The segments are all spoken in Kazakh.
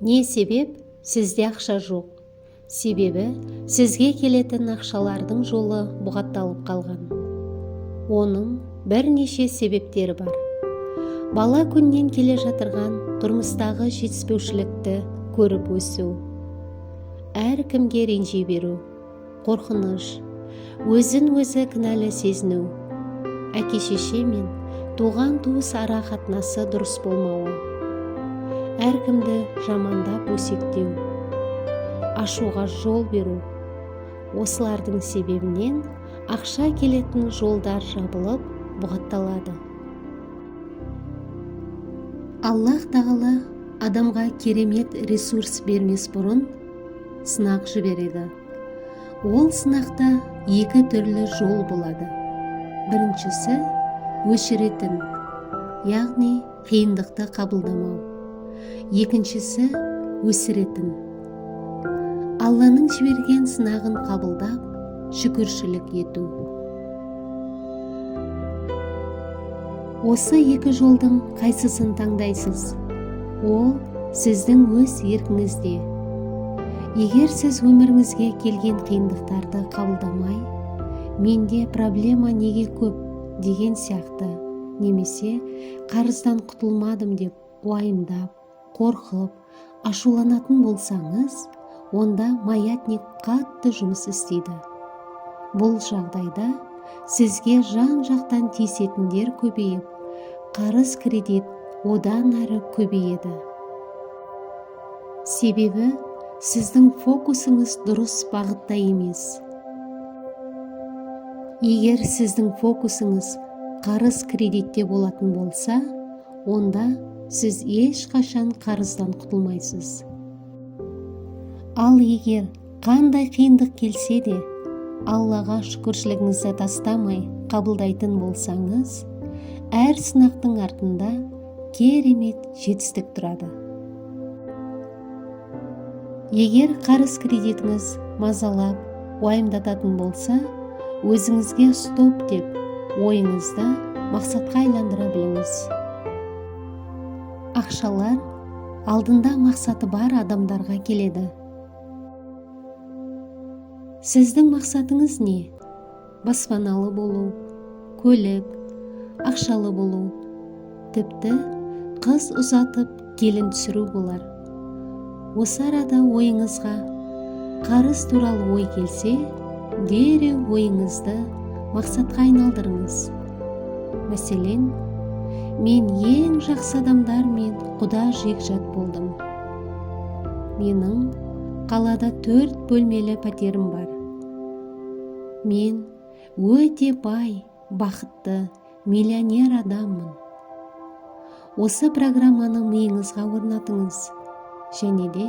Не себеп? Сізде ақша жоқ. Себебі сізге келетін ақшалардың жолы бұғатталып қалған. Оның бірнеше себептері бар. Бала күннен келе жатырған тұрмыстағы жетіспеушілікті көріп өсу. Әркімге ренжи беру, қорқыныш, өзін-өзі кінәлі сезіну, әке-шеше мен туған-туыс ара қатынасы дұрыс болмауы, әркімді жамандап өсектеу, ашуға жол беру. Осылардың себебінен ақша келетін жолдар жабылып бұғатталады. Аллах тағала адамға керемет ресурс бермес бұрын сынақ жібереді. Ол сынақта екі түрлі жол болады. Біріншісі өшіретін, яғни қиындықты қабылдамау. Екіншісі өсіретін. Алланың жіберген сынағын қабылдап, шүкіршілік ету. Осы екі жолдың қайсысын таңдайсыз? Ол сіздің өз еркіңізде. Егер сіз өміріңізге келген қиындықтарды қабылдамай, менде проблема неге көп деген сияқты, немесе қарыздан құтылмадым деп уайымдап, қорқып, ашуланатын болсаңыз, онда маятник қатты жұмыс істейді. Бұл жағдайда сізге жан-жақтан тиісетіндер көбейіп, қарыз кредит одан әрі көбейеді. Себебі сіздің фокусыңыз дұрыс бағытта емес. Егер сіздің фокусыңыз қарыз кредитте болатын болса, онда сіз ешқашан қарыздан құтылмайсыз. Ал егер қандай қиындық келсе де, Аллаға шүкіршілігіңізді тастамай қабылдайтын болсаңыз, әр сынақтың артында керемет жетістік тұрады. Егер қарыз кредитіңіз мазалап, уайымдататын болса, өзіңізге стоп деп, ойыңызда мақсатқа айландыра біліңіз. Ақшалар алдында мақсаты бар адамдарға келеді. Сіздің мақсатыңыз не? Баспаналы болу, көлік, ақшалы болу, тіпті қыз ұзатып келін түсіру болар. Осы арада ойыңызға қарыз туралы ой келсе, дереу ойыңызды мақсатқа айналдырыңыз. Мәселен, мен ең жақсы адамдармен құда жекжат болдым. Менің қалада 4 бөлмелі пәтерім бар. Мен өте бай, бақытты, миллионер адаммын. Осы программаны миыңызға орнатыңыз, және де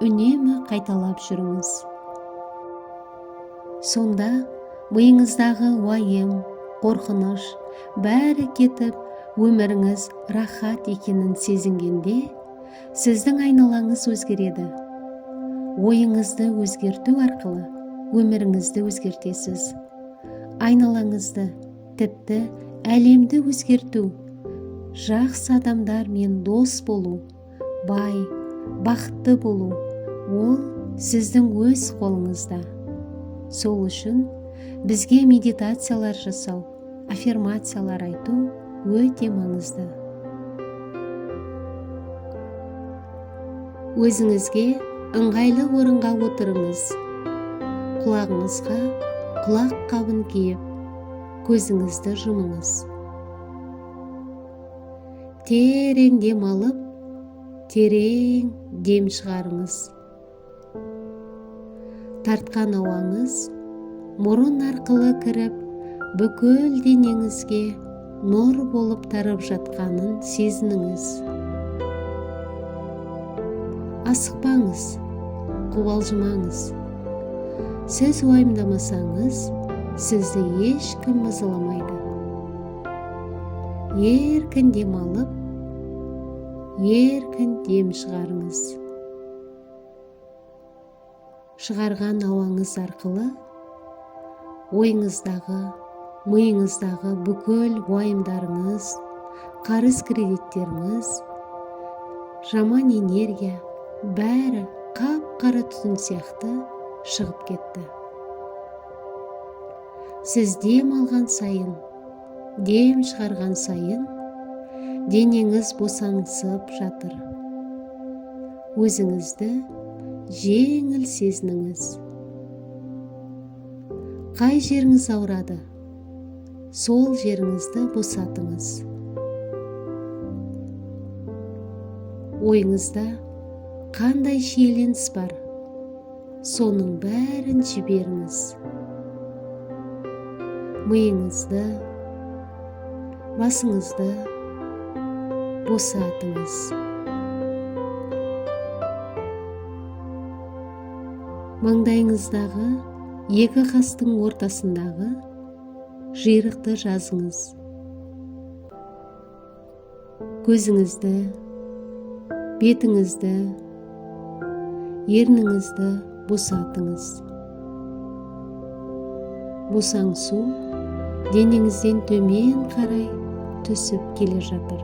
үнемі қайталап жүріңіз. Сонда миыңыздағы уайым, қорқыныш бәрі кетіп, өміріңіз рахат екенін сезінгенде, сіздің айналаңыз өзгереді. Ойыңызды өзгерту арқылы өміріңізді өзгертесіз. Айналаңызды, тіпті әлемді өзгерту, жақсы адамдармен дос болу, бай, бақытты болу, ол сіздің өз қолыңызда. Сол үшін бізге медитациялар жасау, аффирмациялар айту өте маңызды. Өзіңізге ыңғайлы орынға отырыңыз. Құлағыңызға құлақ қабын киіп, көзіңізді жұмыңыз. Терең дем алып, терең дем шығарыңыз. Тартқан ауаңыз мұрын арқылы кіріп, бүкіл денеңізге нұр болып тарап жатқанын сезініңіз. Асықпаңыз, қобалжымаңыз. Сіз уайымдамасаңыз, сізді ешкім мазаламайды. Еркін дем алып, еркін дем шығарыңыз. Шығарған ауаңыз арқылы ойыңыздағы, миыңыздағы бүкіл уайымдарыңыз, қарыз кредиттеріңіз, жаман энергия, бәрі қап-қара түтін сияқты шығып кетті. Сіз дем алған сайын, дем шығарған сайын, денеңіз босаңсып жатыр. Өзіңізді жеңіл сезініңіз. Қай жеріңіз ауырады, сол жеріңізді босатыңыз. Ойыңызда қандай шиеленіс бар, соның бәрін жіберіңіз. Миыңызды, басыңызды босатыңыз. Маңдайыңыздағы екі қастың ортасындағы жиырықты жазыңыз. Көзіңізді, бетіңізді, ерніңізді босатыңыз. Босаңсу денеңізден төмен қарай түсіп келе жатыр.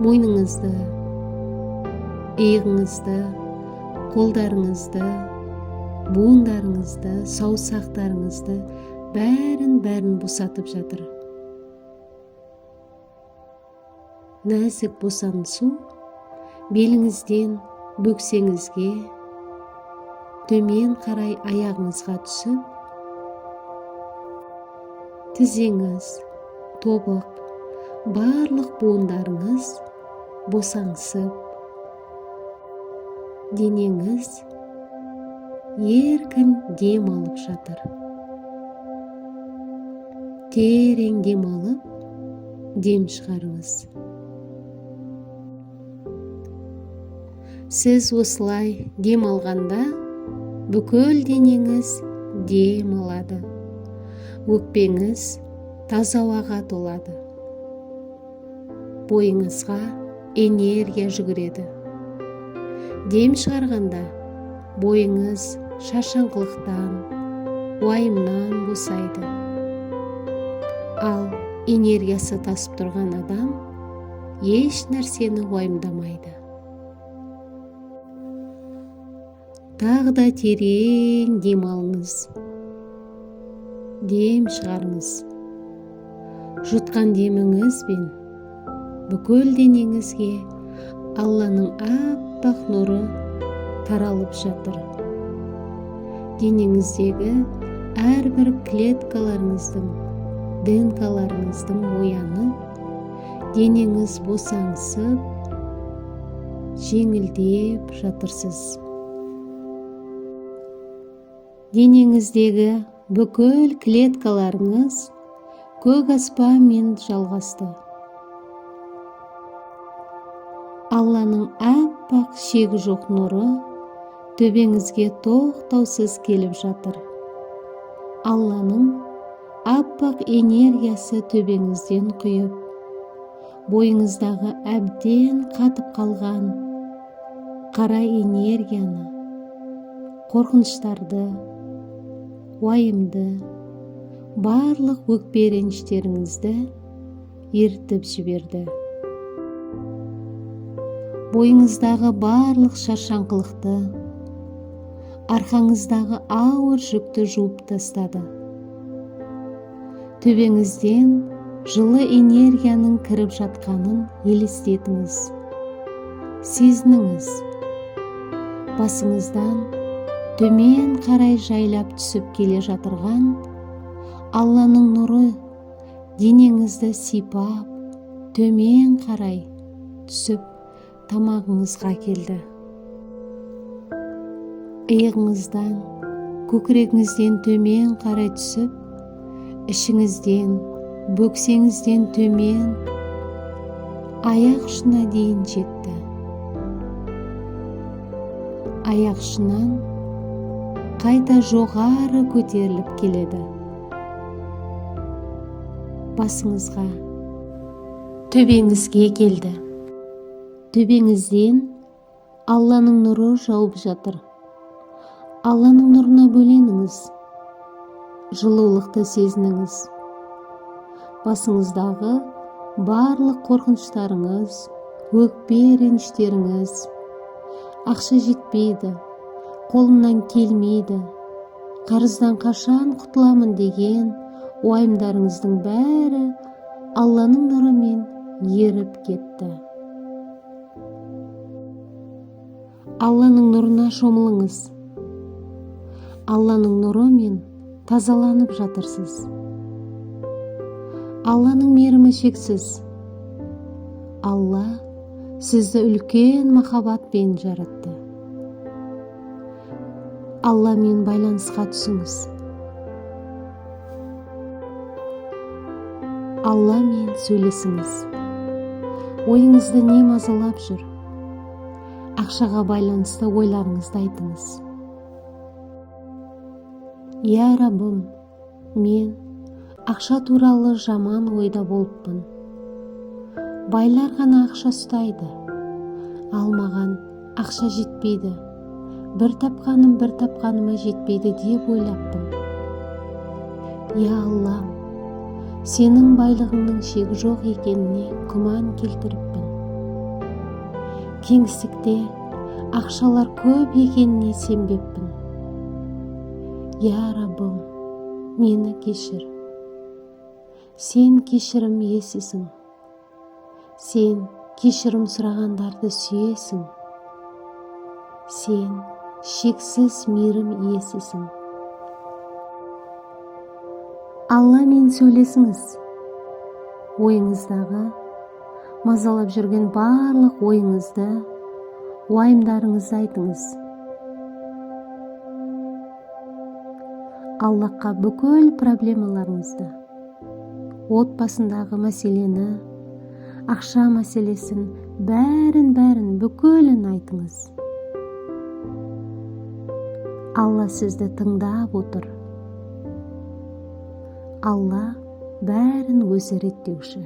Мойныңызды, иығыңызды, қолдарыңызды, буындарыңызды, саусақтарыңызды бәрін босатып жатыр. Нәзік босаңсу беліңізден бөксеңізге, төмен қарай аяғыңызға түсіп, тізеңіз, тобық, барлық буындарыңыз босаңсып, денеңіз еркін дем алып жатыр. Терең дем алып, дем шығарыңыз. Сіз осылай дем алғанда, бүкіл денеңіз дем алады. Өкпеңіз таза ауаға толады. Бойыңызға энергия жүгіреді. Дем шығарғанда бойыңыз шаршаңқылықтан, уайымнан босайды. Ал энергиясы тасып тұрған адам еш нәрсені уайымдамайды. Тағы да терең дем алыңыз. Дем шығарыңыз. Жұтқан деміңізбен бүкіл денеңізге Алланың аппақ нұры таралып жатыр. Денеңіздегі әрбір клеткаларыңыздың, ДНК-ларыңыздың оянып, денеңіз босаңсып, жеңілдеп жатырсыз. Денеңіздегі бүкіл клеткаларыңыз көк аспанмен жалғасты. Алланың аппақ шегі жоқ нұры төбеңізге тоқтаусыз келіп жатыр. Алланың аппақ энергиясы төбеңізден құйып, бойыңыздағы әбден қатып қалған қара энергияны, қорқыныштарды, уайымды, барлық өкпе реніштеріңізді ертіп жіберді. Бойыңыздағы барлық шаршаңқылықты, арқаңыздағы ауыр жүкті жуып тастады. Төбеңізден жылы энергияның кіріп жатқанын елестетіңіз, сезініңіз. Басыңыздан төмен қарай жайлап түсіп келе жатырған Алланың нұры денеңізді сипап, төмен қарай түсіп тамағыңызға келді. Иығыңыздан, көкірегіңізден төмен қарай түсіп, ішіңізден, бөксеңізден төмен, аяқ ұшына дейін жетті. Аяқ ұшынан қайта жоғары көтеріліп келеді. Басыңызға, төбеңізге келді. Төбеңізден Алланың нұры жауып жатыр. Алланың нұрына бөленіңіз, жылулықты сезініңіз. Басыңыздағы барлық қорқыныштарыңыз, өкпе реніштеріңіз, ақша жетпейді, қолымнан келмейді, қарыздан қашан құтыламын деген уайымдарыңыздың бәрі Алланың нұрымен еріп кетті. Алланың нұрына шомылыңыз. Алланың нұрымен тазаланып жатырсыз. Алланың мейірімі шексіз. Алла сізді үлкен махаббатпен жаратты. Алламен байланысқа түсіңіз. Алламен сөйлесіңіз. Ойыңызды не мазалап жүр? Ақшаға байланысты ойларыңызды айтыңыз. Я Раббым, мен ақша туралы жаман ойда болыппын. Байлар ғана ақша ұстайды, ал маған ақша жетпейді. Бір тапқаныма жетпейді деп ойлаппын. Я Аллам, сенің байлығыңның шегі жоқ екеніне күмән келтіріппін. Кеңістікте ақшалар көп екеніне сенбеппін. Я Раббым, мені кешір. Сен кешірім иесісің. Сен кешірім сұрағандарды сүйесің. Сен шексіз мейірім иесісің. Алламен сөйлесіңіз. Ойыңыздағы мазалап жүрген барлық ойыңызды, уайымдарыңызды айтыңыз. Аллахқа бүкіл проблемаларыңызды, отбасындағы мәселені, ақша мәселесін, бәрін бүкілін айтыңыз. Алла сізді тыңдап отыр. Алла бәрін өзі реттеуші.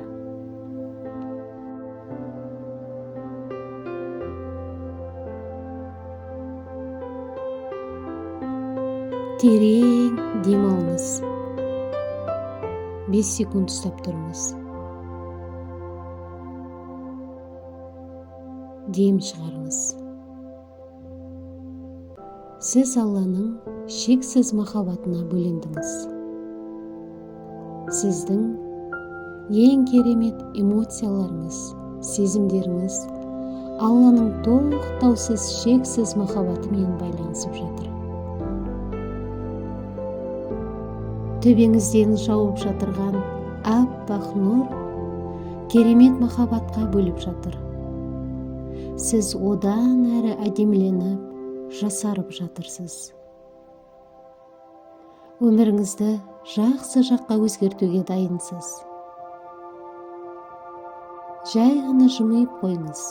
Терең дем алыңыз. 5 секунд ұстап тұрыңыз. Дем шығарыңыз. Сіз Алланың шексіз махаббатына бөлендіңіз. Сіздің ең керемет эмоцияларыңыз, сезімдеріңіз Алланың тоқтаусыз шексіз махаббатымен байланысып жатыр. Төбеңізден жауып жатырған аппақ нұр керемет махаббатқа бөліп жатыр. Сіз одан әрі әдеміленіп, жасарып жатырсыз. Өміріңізді жақсы жаққа өзгертуге дайынсыз. Жай ғана жымиып қойыңыз.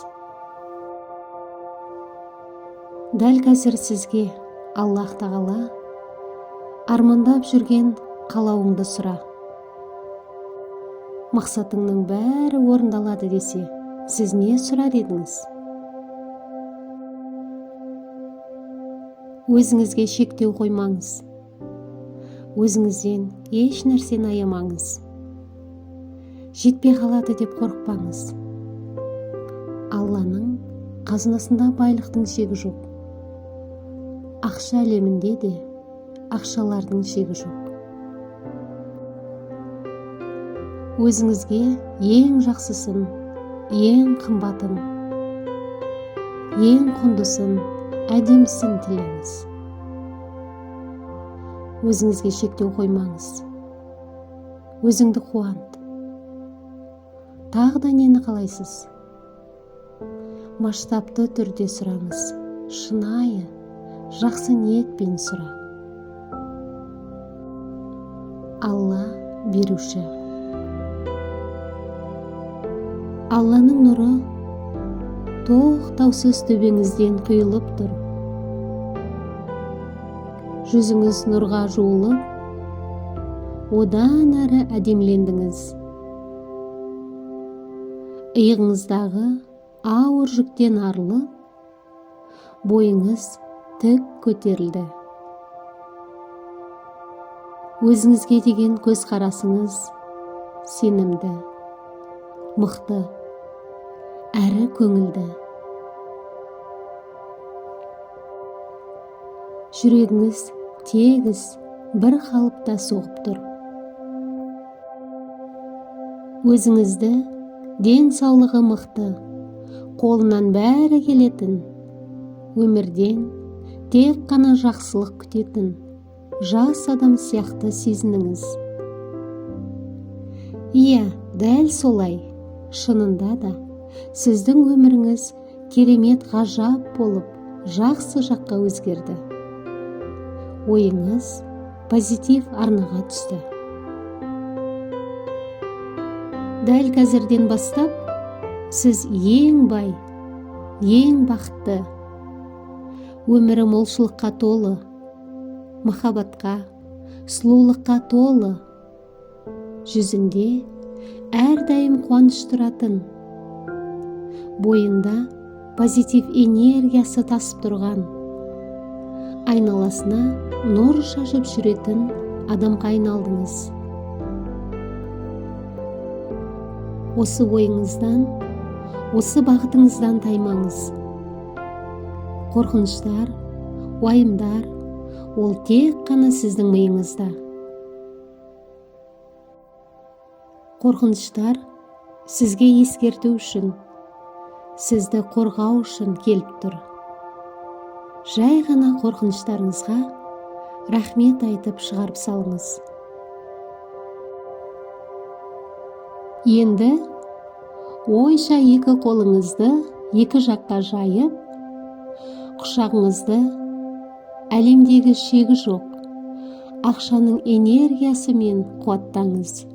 Дәл қазір сізге Аллах Тағала армандап жүрген қалауыңды сұра. Мақсатыңның бәрі орындалады десе, сіз не сұрар едіңіз? Өзіңізге шектеу қоймаңыз. Өзіңізден еш нәрсені аямаңыз. Жетпей қалады деп қорықпаңыз. Алланың қазынасында байлықтың шегі жоқ. Ақша әлемінде де ақшалардың шегі жоқ. Өзіңізге ең жақсысын, ең қымбатын, ең құндысын, әдемісін тілеңіз. Өзіңізге шектеу қоймаңыз. Өзіңді қуант. Тағы да нені қалайсыз? Масштабты түрде сұраңыз. Шынайы, жақсы ниетпен сұра. Алла беруші. Алланың нұры тоқтаусыз төбеңізден құйылып тұр. Жүзіңіз нұрға жуылып, одан әрі әдемілендіңіз. Иығыңыздағы ауыр жүктен арылып, бойыңыз тік көтерілді. Өзіңізге деген көзқарасыңыз сенімді, мықты, әрі көңілді. Жүрегіңіз тегіс бір қалыпта соғып тұр. Өзіңізді денсаулығы мықты, қолынан бәрі келетін, өмірден тек қана жақсылық күтетін жас адам сияқты сезініңіз. Иә, дәл солай. Шынында да сіздің өміріңіз керемет ғажап болып, жақсы жаққа өзгерді. Ойыңыз позитив арнаға түсті. Дәл қазірден бастап, сіз ең бай, ең бақытты, өмірі молшылыққа толы, махаббатқа, сұлулыққа толы, жүзінде әрдайым қуаныш тұратын, бойында позитив энергиясы тасып тұрған, айналасына нұр шашып жүретін адамға айналдыңыз. Осы ойыңыздан, осы бағытыңыздан таймаңыз. Қорқыныштар, уайымдар, ол тек қана сіздің миыңызда. Қорқыныштар сізге ескерту үшін, сізді қорғау үшін келіп тұр. Жай ғана қорқыныштарыңызға рахмет айтып шығарып салыңыз. Енді ойша екі қолыңызды екі жаққа жайып, құшағыңызды әлемдегі шегі жоқ ақшаның энергиясымен қуаттаңыз.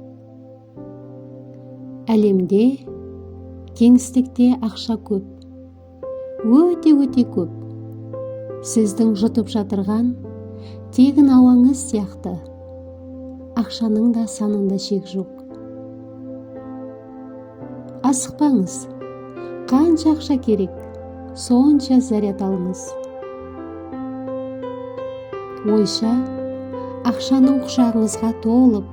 Әлемде, кеңістікте ақша көп, өте көп. Сіздің жұтып жатырған тегін ауаңыз сияқты ақшаның да санында шек жоқ. Асықпаңыз, қанша ақша керек, сонша заряд алыңыз. Ойша ақшаның құшағыңызға толып,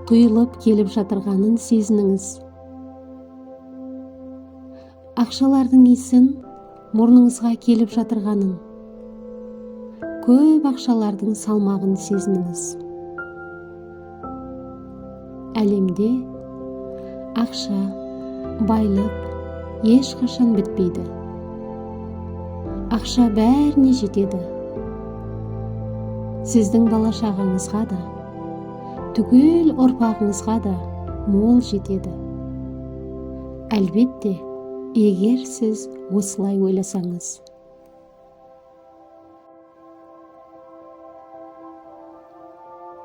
құйылып келіп жатырғанын сезініңіз. Ақшалардың иісін мұрныңызға келіп жатырғанын, көп ақшалардың салмағын сезініңіз. Әлемде ақша, байлық ешқашан бітпейді. Ақша бәріне жетеді. Сіздің бала-шағаңызға да, түгел ұрпағыңызға да мол жетеді. Әлбетте, егер сіз осылай ойласаңыз.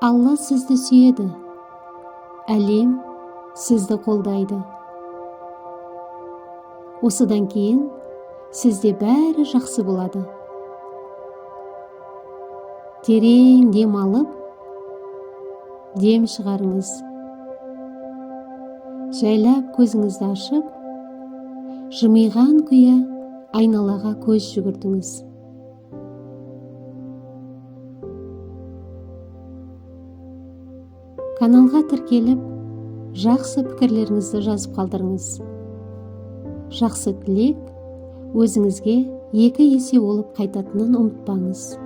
Алла сізді сүйеді. Әлем сізді қолдайды. Осыдан кейін сізде бәрі жақсы болады. Терең дем алып, дем шығарыңыз. Жайлап көзіңізді ашып, жымиған күйі айналаға көз жүгіртіңіз. Каналға тіркеліп, жақсы пікірлеріңізді жазып қалдырыңыз. Жақсы тілек өзіңізге 2 есе болып қайтатынын ұмытпаңыз.